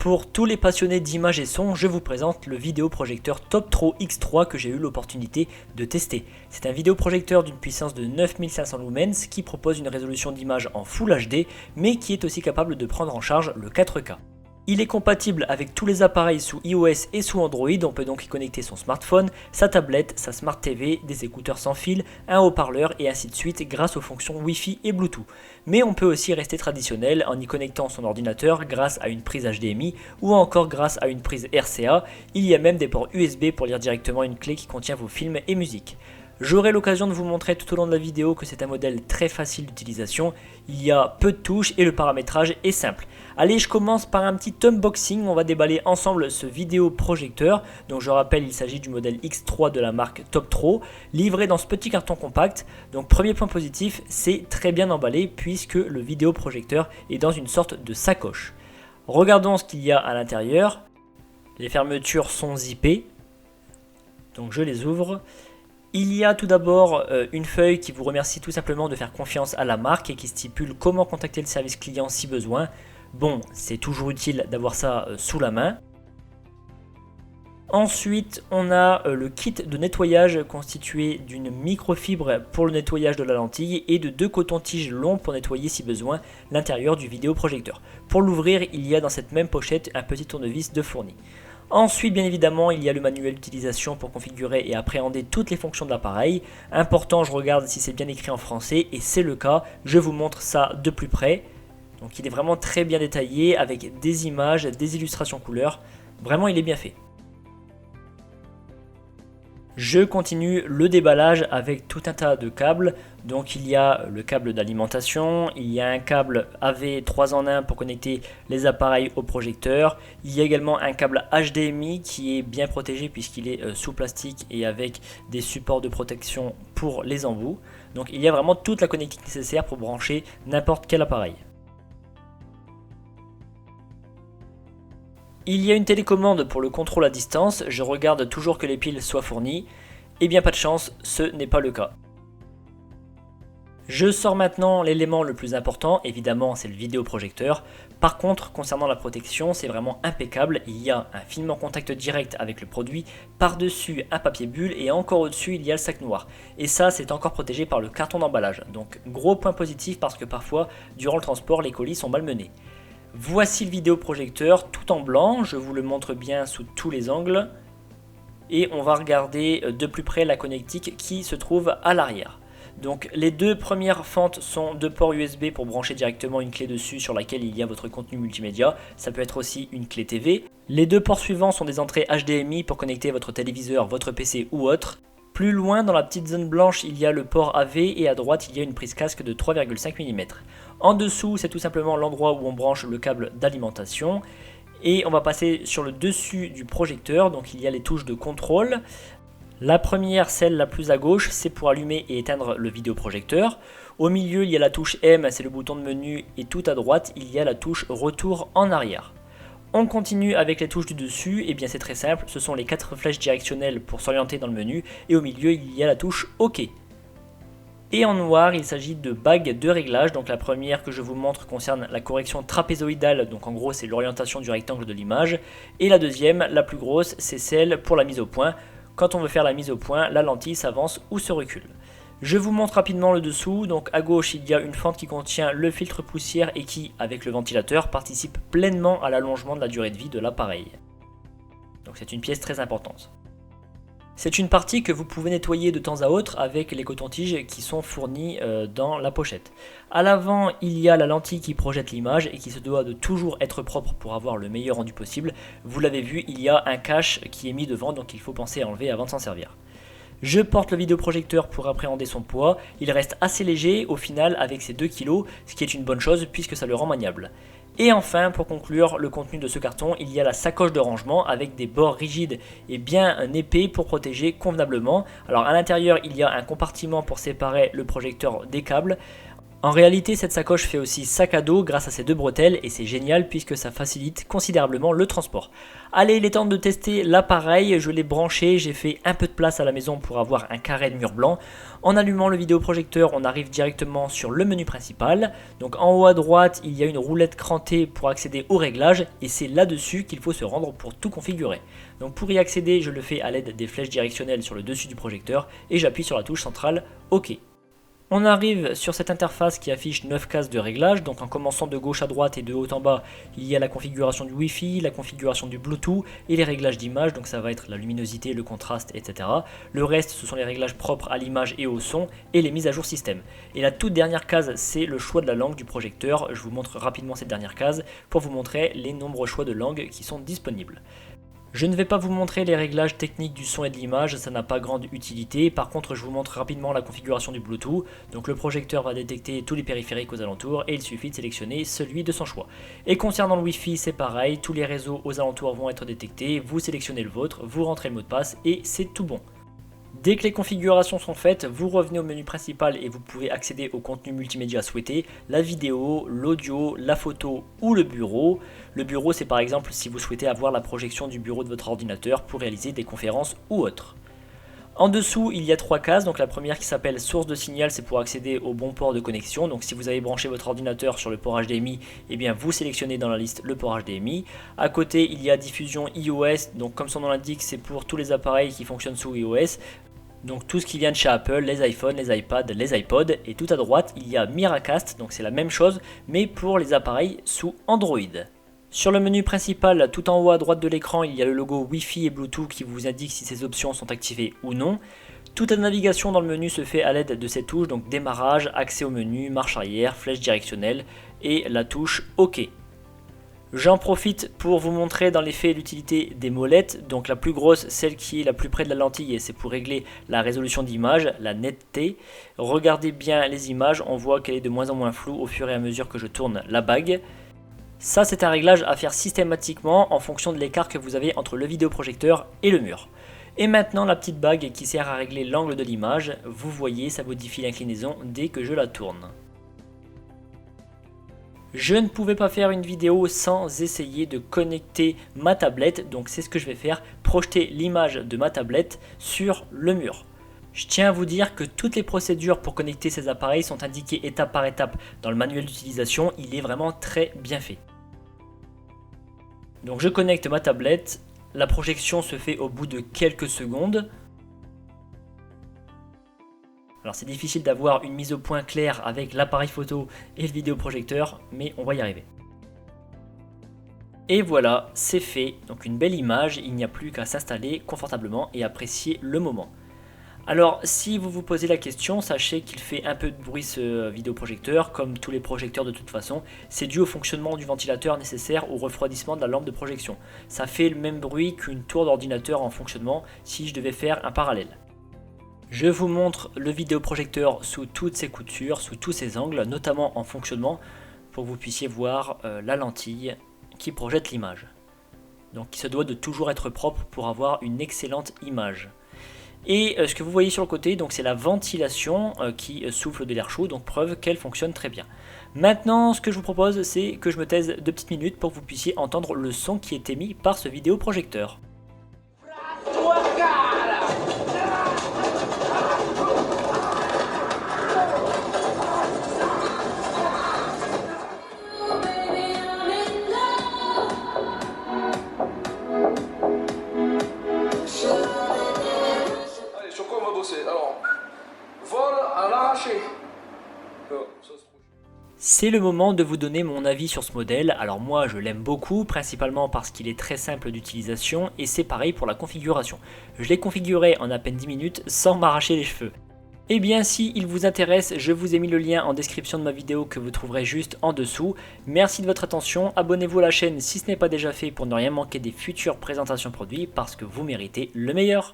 Pour tous les passionnés d'images et son, je vous présente le vidéoprojecteur Toptro X3 que j'ai eu l'opportunité de tester. C'est un vidéoprojecteur d'une puissance de 9500 lumens qui propose une résolution d'image en Full HD, mais qui est aussi capable de prendre en charge le 4K. Il est compatible avec tous les appareils sous iOS et sous Android, on peut donc y connecter son smartphone, sa tablette, sa Smart TV, des écouteurs sans fil, un haut-parleur et ainsi de suite grâce aux fonctions Wi-Fi et Bluetooth. Mais on peut aussi rester traditionnel en y connectant son ordinateur grâce à une prise HDMI ou encore grâce à une prise RCA. Il y a même des ports USB pour lire directement une clé qui contient vos films et musiques. J'aurai l'occasion de vous montrer tout au long de la vidéo que c'est un modèle très facile d'utilisation, il y a peu de touches et le paramétrage est simple. Allez, je commence par un petit unboxing, on va déballer ensemble ce vidéoprojecteur. Donc je rappelle, il s'agit du modèle X3 de la marque Toptro, livré dans ce petit carton compact. Donc premier point positif, c'est très bien emballé puisque le vidéoprojecteur est dans une sorte de sacoche. Regardons ce qu'il y a à l'intérieur. Les fermetures sont zippées, donc je les ouvre. Il y a tout d'abord une feuille qui vous remercie tout simplement de faire confiance à la marque et qui stipule comment contacter le service client si besoin. Bon, c'est toujours utile d'avoir ça sous la main. Ensuite, on a le kit de nettoyage constitué d'une microfibre pour le nettoyage de la lentille et de 2 cotons-tiges longs pour nettoyer si besoin l'intérieur du vidéoprojecteur. Pour l'ouvrir, il y a dans cette même pochette un petit tournevis de fourni. Ensuite, bien évidemment, il y a le manuel d'utilisation pour configurer et appréhender toutes les fonctions de l'appareil. Important, je regarde si c'est bien écrit en français et c'est le cas. Je vous montre ça de plus près. Donc il est vraiment très bien détaillé avec des images, des illustrations couleurs. Vraiment, il est bien fait. Je continue le déballage avec tout un tas de câbles. Donc il y a le câble d'alimentation, il y a un câble AV 3 en 1 pour connecter les appareils au projecteur. Il y a également un câble HDMI qui est bien protégé puisqu'il est sous plastique et avec des supports de protection pour les embouts. Donc il y a vraiment toute la connectique nécessaire pour brancher n'importe quel appareil. Il y a une télécommande pour le contrôle à distance, je regarde toujours que les piles soient fournies. Et bien pas de chance, ce n'est pas le cas. Je sors maintenant l'élément le plus important, évidemment c'est le vidéoprojecteur. Par contre, concernant la protection, c'est vraiment impeccable. Il y a un film en contact direct avec le produit, par-dessus un papier bulle et encore au-dessus il y a le sac noir. Et ça c'est encore protégé par le carton d'emballage. Donc gros point positif parce que parfois, durant le transport, les colis sont malmenés. Voici le vidéoprojecteur tout en blanc, je vous le montre bien sous tous les angles. Et on va regarder de plus près la connectique qui se trouve à l'arrière. Donc les deux premières fentes sont 2 ports USB pour brancher directement une clé dessus sur laquelle il y a votre contenu multimédia. Ça peut être aussi une clé TV. Les 2 ports suivants sont des entrées HDMI pour connecter votre téléviseur, votre PC ou autre. Plus loin dans la petite zone blanche il y a le port AV et à droite il y a une prise casque de 3,5 mm. En dessous c'est tout simplement l'endroit où on branche le câble d'alimentation. Et on va passer sur le dessus du projecteur, donc il y a les touches de contrôle. La première, celle la plus à gauche, c'est pour allumer et éteindre le vidéoprojecteur. Au milieu il y a la touche M, c'est le bouton de menu et tout à droite il y a la touche retour en arrière. On continue avec les touches du dessus, et bien c'est très simple, ce sont les 4 flèches directionnelles pour s'orienter dans le menu et au milieu il y a la touche OK. Et en noir il s'agit de bagues de réglage, donc la première que je vous montre concerne la correction trapézoïdale, donc en gros c'est l'orientation du rectangle de l'image, et la deuxième, la plus grosse, c'est celle pour la mise au point. Quand on veut faire la mise au point, la lentille s'avance ou se recule. Je vous montre rapidement le dessous, donc à gauche il y a une fente qui contient le filtre poussière et qui, avec le ventilateur, participe pleinement à l'allongement de la durée de vie de l'appareil. Donc c'est une pièce très importante. C'est une partie que vous pouvez nettoyer de temps à autre avec les cotons-tiges qui sont fournis dans la pochette. À l'avant, il y a la lentille qui projette l'image et qui se doit de toujours être propre pour avoir le meilleur rendu possible. Vous l'avez vu, il y a un cache qui est mis devant, donc il faut penser à enlever avant de s'en servir. Je porte le vidéoprojecteur pour appréhender son poids, il reste assez léger au final avec ses 2 kg, ce qui est une bonne chose puisque ça le rend maniable. Et enfin, pour conclure le contenu de ce carton, il y a la sacoche de rangement avec des bords rigides et bien épais pour protéger convenablement. Alors à l'intérieur, il y a un compartiment pour séparer le projecteur des câbles. En réalité, cette sacoche fait aussi sac à dos grâce à ses 2 bretelles et c'est génial puisque ça facilite considérablement le transport. Allez, il est temps de tester l'appareil, je l'ai branché, j'ai fait un peu de place à la maison pour avoir un carré de mur blanc. En allumant le vidéoprojecteur, on arrive directement sur le menu principal. Donc en haut à droite, il y a une roulette crantée pour accéder aux réglages et c'est là-dessus qu'il faut se rendre pour tout configurer. Donc pour y accéder, je le fais à l'aide des flèches directionnelles sur le dessus du projecteur et j'appuie sur la touche centrale OK. On arrive sur cette interface qui affiche 9 cases de réglage, donc en commençant de gauche à droite et de haut en bas, il y a la configuration du Wi-Fi, la configuration du Bluetooth et les réglages d'image, donc ça va être la luminosité, le contraste, etc. Le reste, ce sont les réglages propres à l'image et au son et les mises à jour système. Et la toute dernière case, c'est le choix de la langue du projecteur. Je vous montre rapidement cette dernière case pour vous montrer les nombreux choix de langue qui sont disponibles. Je ne vais pas vous montrer les réglages techniques du son et de l'image, ça n'a pas grande utilité. Par contre, je vous montre rapidement la configuration du Bluetooth. Donc le projecteur va détecter tous les périphériques aux alentours et il suffit de sélectionner celui de son choix. Et concernant le Wi-Fi, c'est pareil, tous les réseaux aux alentours vont être détectés, vous sélectionnez le vôtre, vous rentrez le mot de passe et c'est tout bon. Dès que les configurations sont faites, vous revenez au menu principal et vous pouvez accéder au contenu multimédia souhaité, la vidéo, l'audio, la photo ou le bureau. Le bureau, c'est par exemple si vous souhaitez avoir la projection du bureau de votre ordinateur pour réaliser des conférences ou autres. En dessous, il y a 3 cases, donc la première qui s'appelle source de signal, c'est pour accéder au bon port de connexion. Donc si vous avez branché votre ordinateur sur le port HDMI, eh bien vous sélectionnez dans la liste le port HDMI. À côté, il y a diffusion iOS, donc comme son nom l'indique, c'est pour tous les appareils qui fonctionnent sous iOS. Donc tout ce qui vient de chez Apple, les iPhones, les iPads, les iPods. Et tout à droite, il y a Miracast, donc c'est la même chose, mais pour les appareils sous Android. Sur le menu principal, tout en haut à droite de l'écran, il y a le logo Wi-Fi et Bluetooth qui vous indique si ces options sont activées ou non. Toute la navigation dans le menu se fait à l'aide de ces touches, donc démarrage, accès au menu, marche arrière, flèche directionnelle et la touche OK. J'en profite pour vous montrer dans les faits l'utilité des molettes. Donc la plus grosse, celle qui est la plus près de la lentille, et c'est pour régler la résolution d'image, la netteté. Regardez bien les images, on voit qu'elle est de moins en moins floue au fur et à mesure que je tourne la bague. Ça, c'est un réglage à faire systématiquement en fonction de l'écart que vous avez entre le vidéoprojecteur et le mur. Et maintenant la petite bague qui sert à régler l'angle de l'image, vous voyez, ça modifie l'inclinaison dès que je la tourne. Je ne pouvais pas faire une vidéo sans essayer de connecter ma tablette, donc c'est ce que je vais faire, projeter l'image de ma tablette sur le mur. Je tiens à vous dire que toutes les procédures pour connecter ces appareils sont indiquées étape par étape dans le manuel d'utilisation, il est vraiment très bien fait. Donc je connecte ma tablette, la projection se fait au bout de quelques secondes. Alors c'est difficile d'avoir une mise au point claire avec l'appareil photo et le vidéoprojecteur, mais on va y arriver. Et voilà, c'est fait, donc une belle image, il n'y a plus qu'à s'installer confortablement et apprécier le moment. Alors si vous vous posez la question, sachez qu'il fait un peu de bruit ce vidéoprojecteur, comme tous les projecteurs de toute façon. C'est dû au fonctionnement du ventilateur nécessaire au refroidissement de la lampe de projection. Ça fait le même bruit qu'une tour d'ordinateur en fonctionnement si je devais faire un parallèle. Je vous montre le vidéoprojecteur sous toutes ses coutures, sous tous ses angles, notamment en fonctionnement, pour que vous puissiez voir la lentille qui projette l'image. Donc il se doit de toujours être propre pour avoir une excellente image. Et ce que vous voyez sur le côté, donc c'est la ventilation qui souffle de l'air chaud, donc preuve qu'elle fonctionne très bien. Maintenant, ce que je vous propose, c'est que je me taise 2 petites minutes pour que vous puissiez entendre le son qui est émis par ce vidéoprojecteur. Alors, vol à l'arraché. C'est le moment de vous donner mon avis sur ce modèle. Alors moi je l'aime beaucoup, principalement parce qu'il est très simple d'utilisation et c'est pareil pour la configuration. Je l'ai configuré en à peine 10 minutes sans m'arracher les cheveux. Et bien si il vous intéresse, je vous ai mis le lien en description de ma vidéo que vous trouverez juste en dessous. Merci de votre attention, abonnez-vous à la chaîne si ce n'est pas déjà fait pour ne rien manquer des futures présentations produits parce que vous méritez le meilleur.